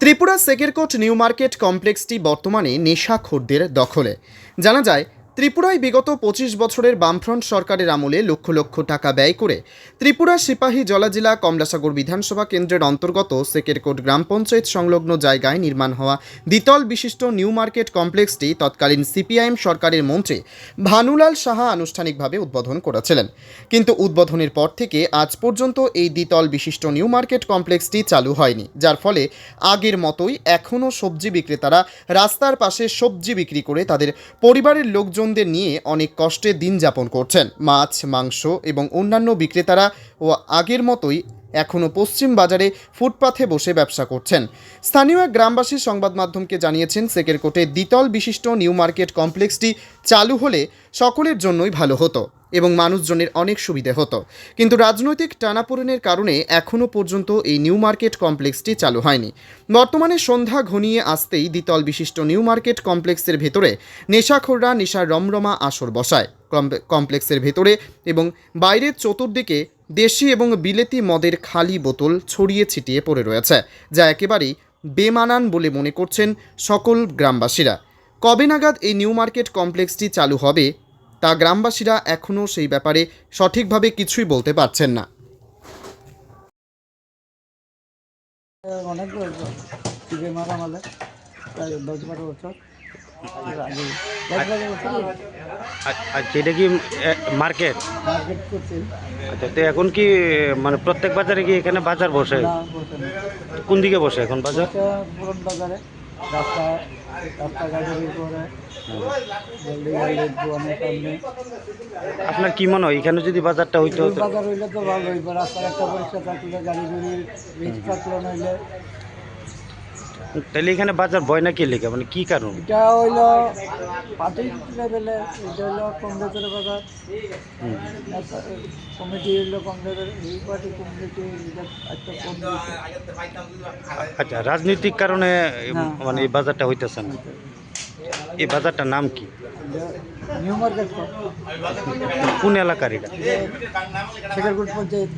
Tripura Sekerkote new market কমপ্লেক্সটি বর্তমানে নেশাখোরদের দখলে। জানা যায়, ত্রিপুরায় বিগত ২৫ বছরের বামফ্রন্ট সরকারের আমলে লক্ষ লক্ষ টাকা ব্যয় করে ত্রিপুরা সিপাহী জেলা কমলাসাগর বিধানসভা কেন্দ্রের অন্তর্গত সেকেরকোট গ্রাম পঞ্চায়েত সংলগ্ন জায়গায় নির্মাণ হওয়া দ্বিতল বিশিষ্ট নিউ মার্কেট কমপ্লেক্সটি তৎকালীন সিপিআইএম সরকারের মন্ত্রী ভানুলাল সাহা আনুষ্ঠানিকভাবে উদ্বোধন করেছিলেন। কিন্তু উদ্বোধনের পর থেকে আজ পর্যন্ত এই দ্বিতল বিশিষ্ট নিউ মার্কেট কমপ্লেক্সটি চালু হয়নি, যার ফলে আগের মতোই এখনও সবজি বিক্রেতারা রাস্তার পাশে সবজি বিক্রি করে তাদের পরিবারের লোকজনদের নিয়ে অনেক কষ্টে দিন যাপন করছেন। মাছ, মাংস এবং অন্যান্য বিক্রেতারা ও আগের মতোই এখনও পশ্চিম বাজারে ফুটপাথে বসে ব্যবসা করছেন। স্থানীয় এক গ্রামবাসী সংবাদ মাধ্যমকে জানিয়েছেন, সেকেরকোটে দ্বিতল বিশিষ্ট নিউ মার্কেট কমপ্লেক্সটি চালু হলে সকলের জন্যই ভালো হতো এবং মানুষজনের অনেক সুবিধে হতো, কিন্তু রাজনৈতিক টানাপোড়েনের কারণে এখনও পর্যন্ত এই নিউ মার্কেট কমপ্লেক্সটি চালু হয়নি। বর্তমানে সন্ধ্যা ঘনিয়ে আসতেই দ্বিতল বিশিষ্ট নিউ মার্কেট কমপ্লেক্সের ভেতরে নেশাখোররা নেশার রমরমা আসর বসায়। কমপ্লেক্সের ভেতরে এবং বাইরের চতুর্দিকে দেশি এবং বিলেতি মদের খালি বোতল ছড়িয়ে ছিটিয়ে পড়ে রয়েছে, যা একেবারেই বেমানান বলে মনে করছেন সকল গ্রামবাসীরা। কবে নাগাদ এই নিউ মার্কেট কমপ্লেক্সটি চালু হবে তা গ্রামবাসীরা এখনও সেই ব্যাপারে সঠিকভাবে কিছুই বলতে পারছেন না। অনেক মারা প্রায় 10-12 বছর আগে আচ্ছা, এটা কি মার্কেট? মার্কেট করছি। আচ্ছা, তো এখন কি মানে প্রত্যেক বাজারে কি এখানে বাজার বসে? না, বসে না। কোন দিকে বসে এখন বাজার? পুরন বাজারে রাস্তাঘাটের উপরে সামনে। আপনার কি মনে হয় এখানে যদি বাজারটা হইতো? বাজার হইলে তো ভালো হইব, রাস্তার একটা পরিষ্কার থাকলে, গাড়ি রিক্স থাকলে নইলে। তাহলে এখানে বাজার বয় না কি লেখা, মানে কি কারণ? এটা হইল পার্টি লেভেলে, এটা হইল কংগ্রেসের বাজার, কমিটি হইল কংগ্রেসের, এই পার্টি কমিটি একটা কম দিচ্ছে। আচ্ছা, রাজনৈতিক কারণে মানে এই বাজারটা হইতেছে না। এই বাজারটার নাম কি? New market. কোন এলাকার এটা? সেকেরকোট পঞ্চায়েত।